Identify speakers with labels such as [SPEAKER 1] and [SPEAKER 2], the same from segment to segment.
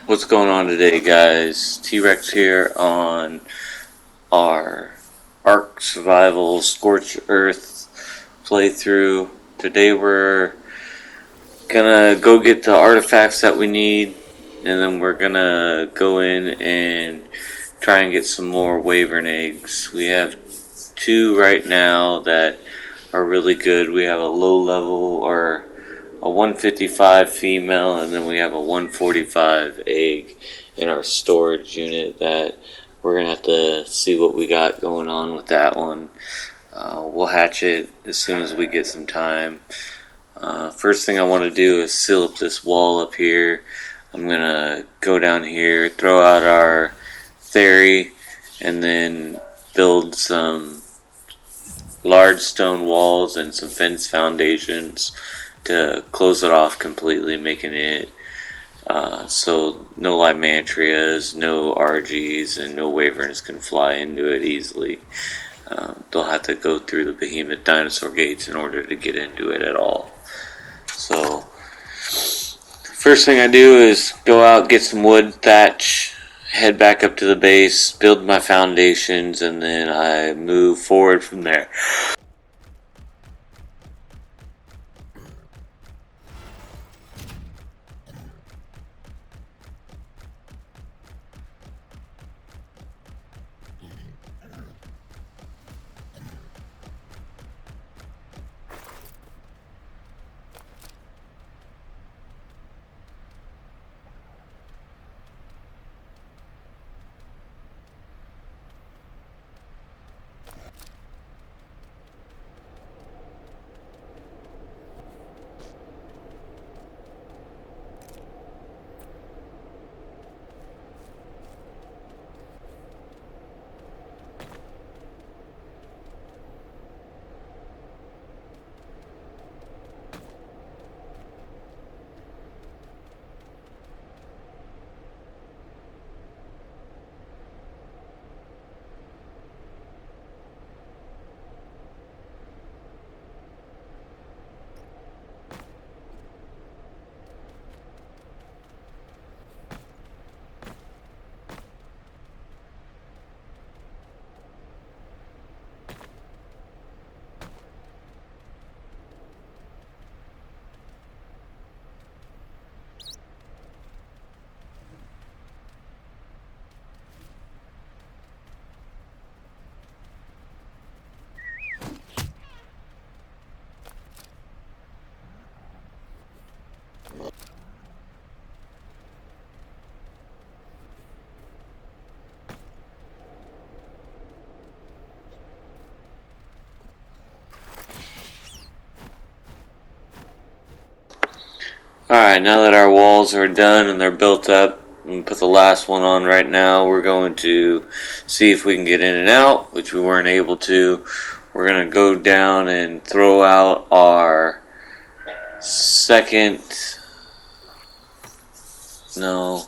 [SPEAKER 1] What's going on today, guys? T-Rex here on our Ark Scorched Earth playthrough. Today we're gonna go get the artifacts that we need, and then we're gonna go in and try and get some more wyvern eggs. We have two right now that are really good. We have a low level or a 155 female, and then we have a 145 egg in our storage unit that we're gonna have to see what we got going on with that one. We'll hatch it as soon as we get some time. First thing I want to do is seal up this wall up here. I'm gonna go down here, throw out our ferry, and then build some large stone walls and some fence foundations to close it off completely, making it so no Lymantrias, no RGs, and no wyverns can fly into it easily. They'll have to go through the behemoth dinosaur gates in order to get into it at all. So, first thing I do is go out, get some wood, thatch, head back up to the base, build my foundations, and then I move forward from there. Alright, now that our walls are done and they're built up, and put the last one on right now, we're going to see if we can get in and out, which we weren't able to. We're going to go down and throw out our second... No.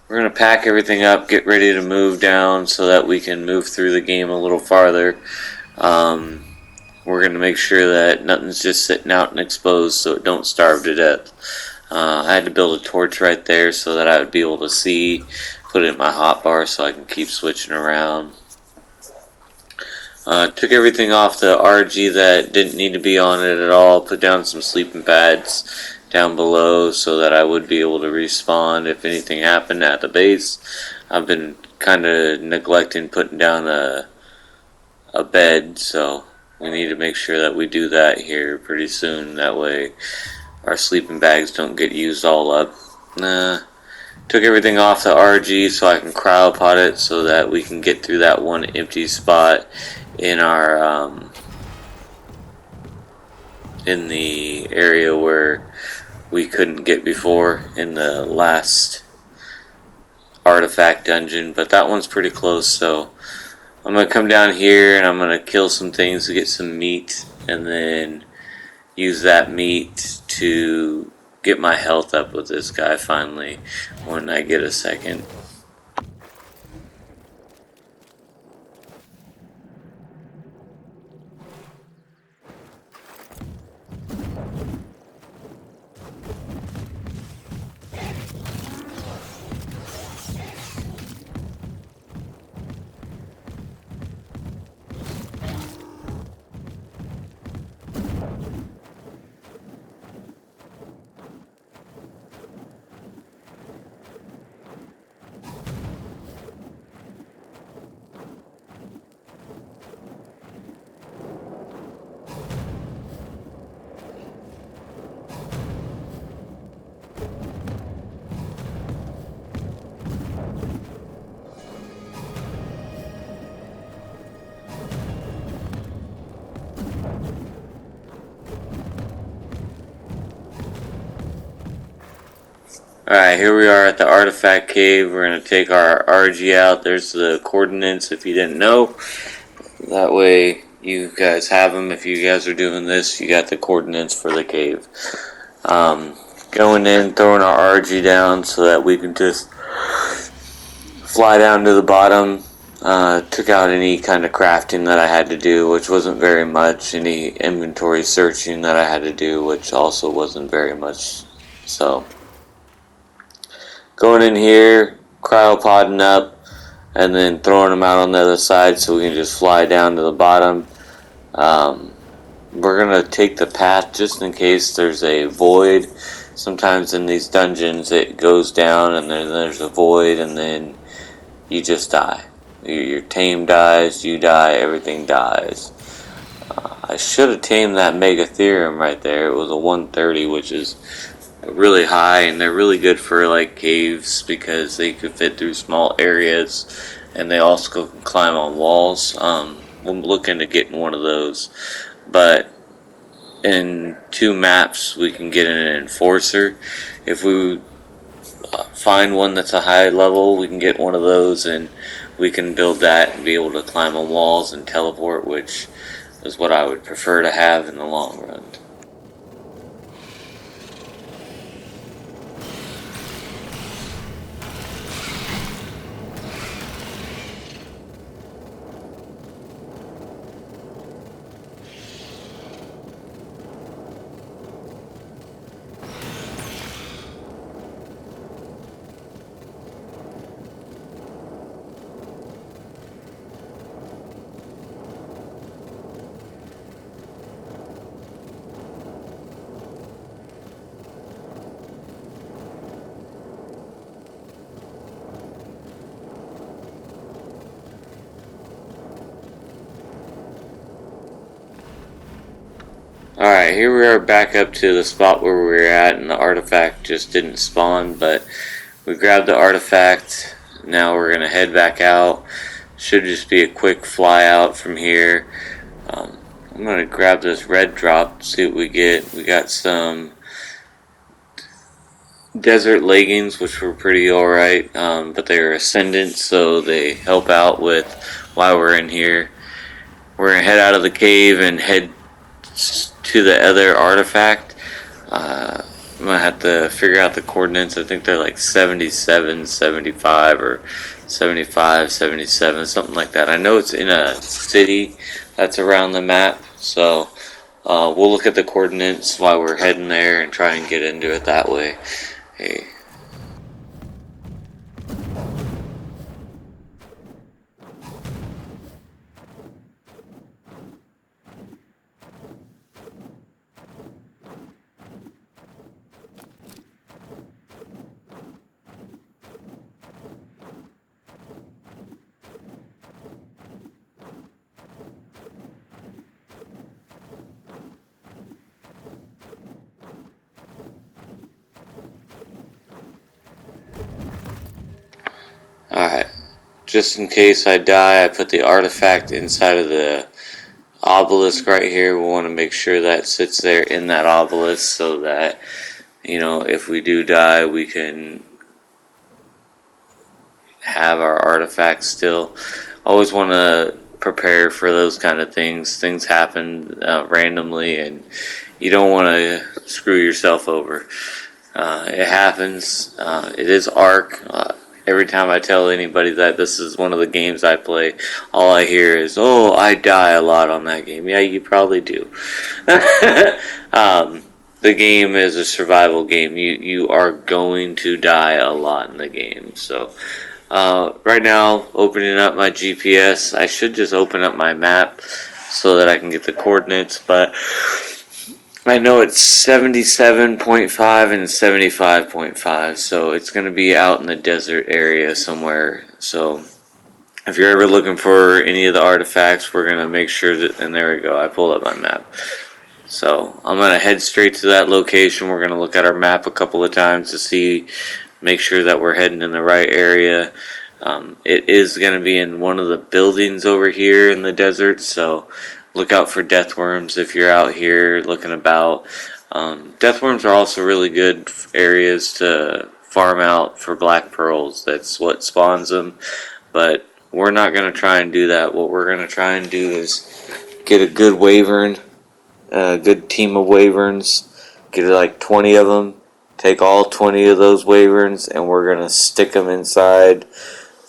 [SPEAKER 1] We're going to pack everything up, get ready to move down so that we can move through the game a little farther. We're going to make sure that nothing's just sitting out and exposed so it don't starve to death. I had to build a torch right there so that I would be able to see, put it in my hotbar so I can keep switching around. Took everything off the RG that didn't need to be on it at all, put down some sleeping pads down below so that I would be able to respawn if anything happened at the base. I've been kind of neglecting putting down a bed, so we need to make sure that we do that here pretty soon. That way our sleeping bags don't get used all up. Took everything off the RG so I can cryopod it so that we can get through that one empty spot in our in the area where we couldn't get before in the last artifact dungeon, but that one's pretty close, so I'm going to come down here and I'm going to kill some things to get some meat, and then use that meat to get my health up with this guy finally when I get a second. Alright, here we are at the artifact cave. We're going to take our RG out. There's the coordinates if you didn't know. That way you guys have them. If you guys are doing this, you got the coordinates for the cave. Going in, throwing our RG down so that we can just fly down to the bottom. Took out any kind of crafting that I had to do, which wasn't very much. Any inventory searching that I had to do, which also wasn't very much. So going in here, cryopodding up, and then throwing them out on the other side so we can just fly down to the bottom. We're going to take the path just in case there's a void. Sometimes in these dungeons it goes down and then there's a void and then you just die. Your tame dies, you die, everything dies. I should have tamed that Megatherium right there. It was a 130, which is really high, and they're really good for like caves because they could fit through small areas, and they also can climb on walls. I'm looking to getting one of those, but in 2 maps we can get an enforcer. If we find one that's a high level, we can get one of those, and we can build that and be able to climb on walls and teleport, which is what I would prefer to have in the long run. Alright, here we are back up to the spot where we were at, and the artifact just didn't spawn, but we grabbed the artifact. Now we're going to head back out. Should just be a quick fly out from here. I'm going to grab this red drop, see what we get. We got some desert leggings, which were pretty alright, but they're ascendant, so they help out with why we're in here. We're going to head out of the cave and head to the other artifact. I'm gonna have to figure out the coordinates. I think they're like 77, 75, or 75, 77, something like that. I know it's in a city that's around the map, so we'll look at the coordinates while we're heading there and try and get into it that way. Hey. Alright, just in case I die, I put the artifact inside of the obelisk right here. We want to make sure that sits there in that obelisk so that, you know, if we do die, we can have our artifact still. Always want to prepare for those kind of things. Things happen randomly, and you don't want to screw yourself over. It happens. It is Ark. Every time I tell anybody that this is one of the games I play, all I hear is, "Oh, I die a lot on that game." Yeah, you probably do. The game is a survival game. You are going to die a lot in the game. So right now, opening up my GPS, I should just open up my map so that I can get the coordinates, but I know it's 77.5 and 75.5, so it's going to be out in the desert area somewhere. So if you're ever looking for any of the artifacts, we're going to make sure that, and there we go, I pulled up my map. So I'm going to head straight to that location. We're going to look at our map a couple of times to see, make sure that we're heading in the right area. It is going to be in one of the buildings over here in the desert, so look out for deathworms if you're out here looking about. Deathworms are also really good areas to farm out for black pearls. That's what spawns them. But we're not going to try and do that. What we're going to try and do is get a good wyvern, a good team of wyverns, get like 20 of them, take all 20 of those wyverns, and we're going to stick them inside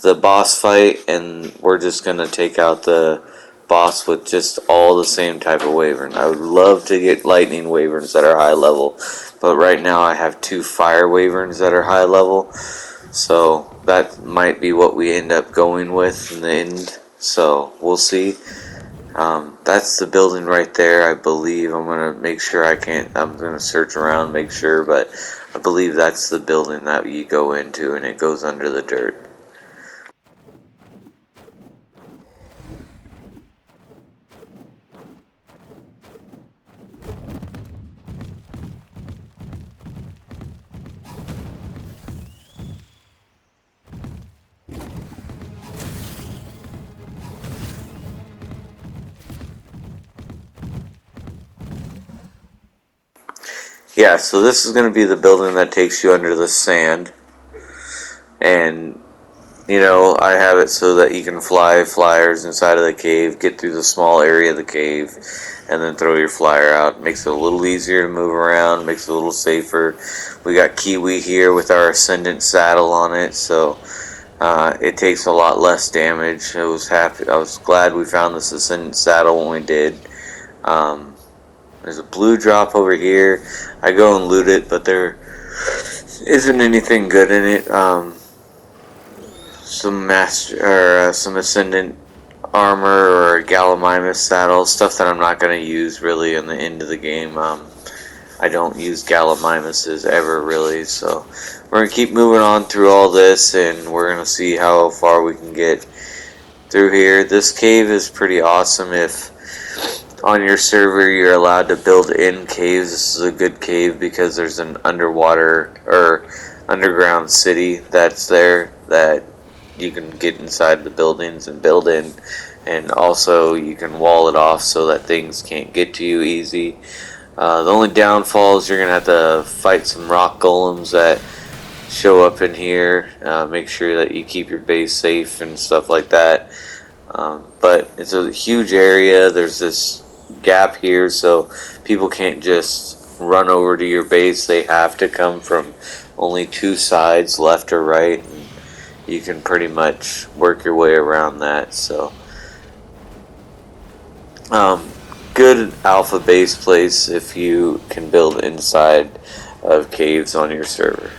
[SPEAKER 1] the boss fight, and we're just going to take out the boss with just all the same type of wyvern. I would love to get lightning wyverns that are high level, but right now I have 2 fire wyverns that are high level, so that might be what we end up going with in the end. So we'll see. That's the building right there, I believe. I'm gonna make sure I'm gonna search around, make sure, but I believe that's the building that you go into, and it goes under the dirt. Yeah, so this is going to be the building that takes you under the sand, and I have it so that you can fly flyers inside of the cave, get through the small area of the cave, and then throw your flyer out. Makes it a little easier to move around, makes it a little safer. We got Kiwi here with our Ascendant saddle on it, so it takes a lot less damage. I was glad we found this Ascendant saddle when we did. There's a blue drop over here. I go and loot it, but there isn't anything good in it. Some Ascendant armor or a Gallimimus saddle, stuff that I'm not going to use really in the end of the game. I don't use Gallimimuses ever really, so we're going to keep moving on through all this, and we're going to see how far we can get through here. This cave is pretty awesome. If on your server you're allowed to build in caves, this is a good cave because there's an underwater or underground city that's there that you can get inside the buildings and build in, and also you can wall it off so that things can't get to you easy. The only downfall is you're going to have to fight some rock golems that show up in here. Make sure that you keep your base safe and stuff like that. But it's a huge area. There's this gap here, so people can't just run over to your base. They have to come from only 2 sides, left or right, and you can pretty much work your way around that. So good alpha base place if you can build inside of caves on your server.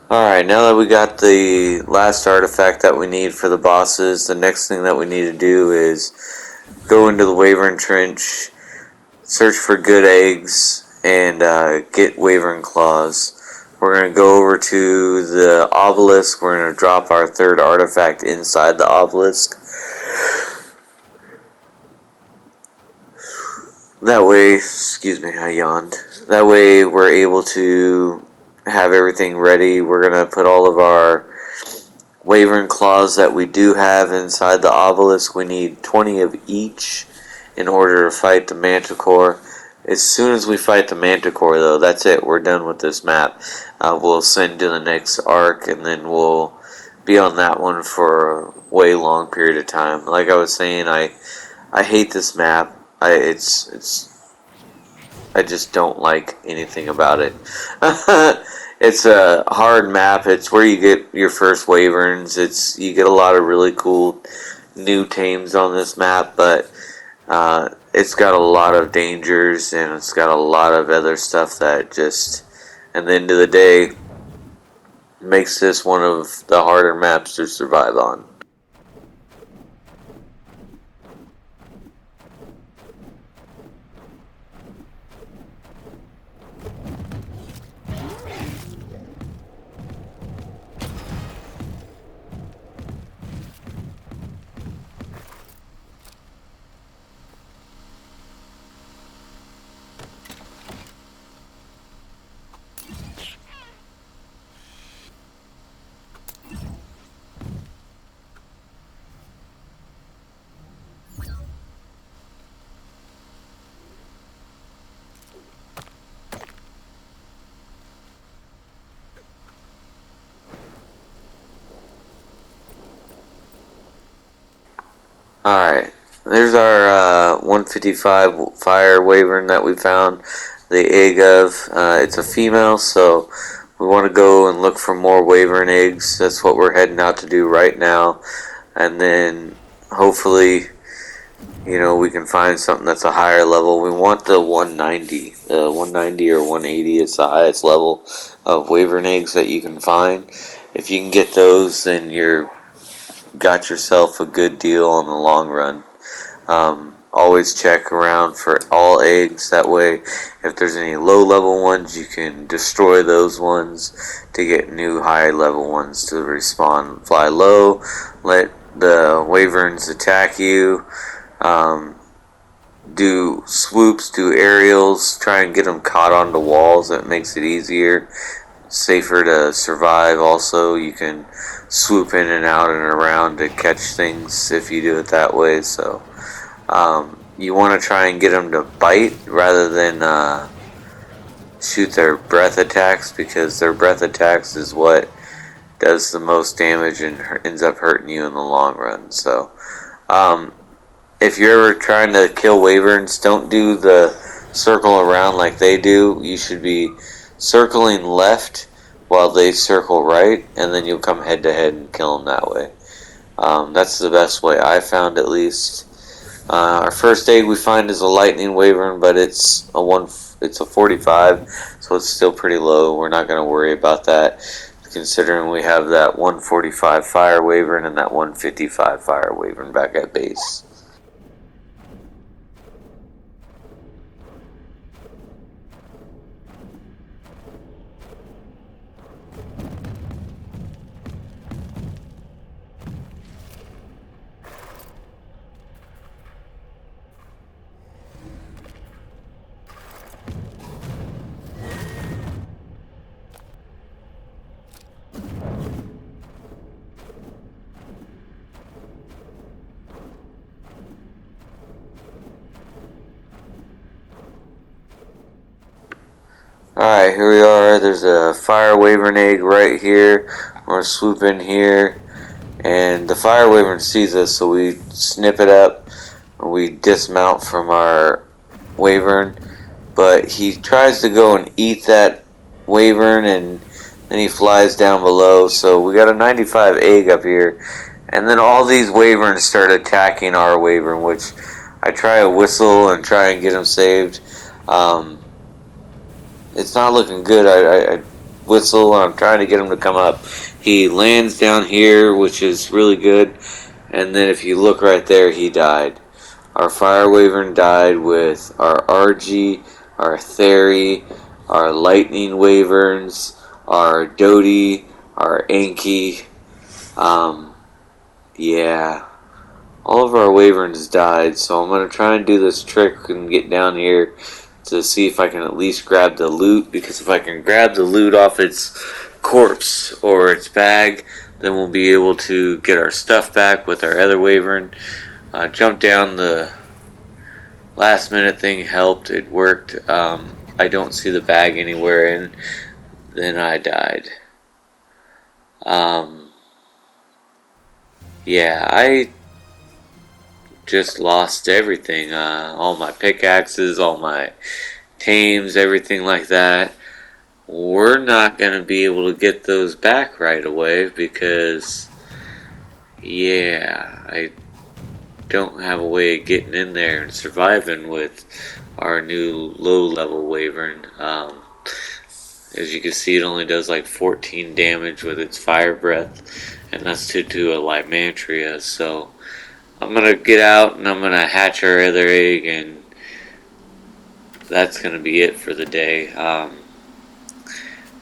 [SPEAKER 1] Alright, now that we got the last artifact that we need for the bosses, the next thing that we need to do is go into the Wyvern Trench, search for good eggs, and get Wyvern Claws. We're going to go over to the obelisk. We're going to drop our 3rd artifact inside the obelisk. That way, excuse me, I yawned. That way we're able to have everything ready. We're going to put all of our Wyvern Claws that we do have inside the obelisk. We need 20 of each in order to fight the Manticore. As soon as we fight the Manticore, though, that's it. We're done with this map. We'll send to the next Ark, and then we'll be on that one for a way long period of time. Like I was saying, I hate this map. I I just don't like anything about it. It's a hard map. It's where you get your first wyverns. You get a lot of really cool new tames on this map, but it's got a lot of dangers and it's got a lot of other stuff that just, at the end of the day, makes this one of the harder maps to survive on. Alright, there's our 155 fire wyvern that we found the egg of. It's a female, so we want to go and look for more wyvern eggs. That's what we're heading out to do right now. And then hopefully, we can find something that's a higher level. We want the 190. 190 or 180 is the highest level of wyvern eggs that you can find. If you can get those, then you're got yourself a good deal in the long run. Always check around for all eggs. That way, if there's any low level ones, you can destroy those ones to get new high level ones to respawn. Fly low, let the wyverns attack you. Do swoops, do aerials, try and get them caught onto walls. That makes it easier, safer to survive. Also, you can swoop in and out and around to catch things if you do it that way. So you want to try and get them to bite rather than shoot their breath attacks, because their breath attacks is what does the most damage and ends up hurting you in the long run. So if you're ever trying to kill wyverns, don't do the circle around like they do. You should be circling left while they circle right, and then you'll come head to head and kill them that way. That's the best way I found, at least. Our first egg we find is a lightning wyvern, but it's a 45, so it's still pretty low. We're not going to worry about that, considering we have that 145 fire wyvern and that 155 fire wyvern back at base. Alright, here we are. There's a fire wyvern egg right here. We're going to swoop in here, and the fire wyvern sees us, so we snip it up and we dismount from our wyvern. But he tries to go and eat that wyvern, and then he flies down below. So we got a 95 egg up here, and then all these wyverns start attacking our wyvern, which I try to whistle and try and get him saved. It's not looking good. I whistle and I'm trying to get him to come up. He lands down here, which is really good. And then if you look right there, he died. Our fire wyvern died with our RG, our Theory, our lightning wyverns, our Doty, our Anki. Yeah. All of our wyverns died, so I'm going to try and do this trick and get down here to see if I can at least grab the loot, because if I can grab the loot off its corpse or its bag, then we'll be able to get our stuff back with our other wyvern. Jump down, the last minute thing helped, it worked. I don't see the bag anywhere, and then I died. Yeah, I just lost everything. All my pickaxes, all my tames, everything like that. We're not going to be able to get those back right away because, yeah, I don't have a way of getting in there and surviving with our new low-level Wyvern. As you can see, it only does like 14 damage with its fire breath, and that's to a Lymantria. So I'm gonna get out and I'm gonna hatch our other egg, and that's gonna be it for the day.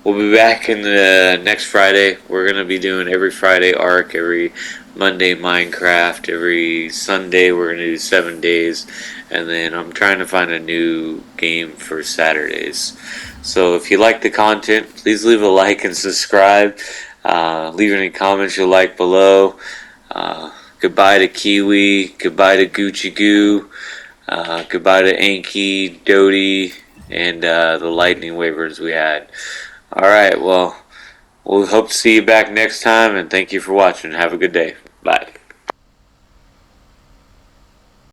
[SPEAKER 1] We'll be back in the next Friday. We're gonna be doing every Friday Ark, every Monday Minecraft, every Sunday we're gonna do 7 days, and then I'm trying to find a new game for Saturdays. So if you like the content, please leave a like and subscribe. Leave any comments you like below. Goodbye to Kiwi. Goodbye to Gucci Goo. Goodbye to Anki, Doty, and the Lightning Wyverns we had. Alright, well, we'll hope to see you back next time, and thank you for watching. Have a good day. Bye.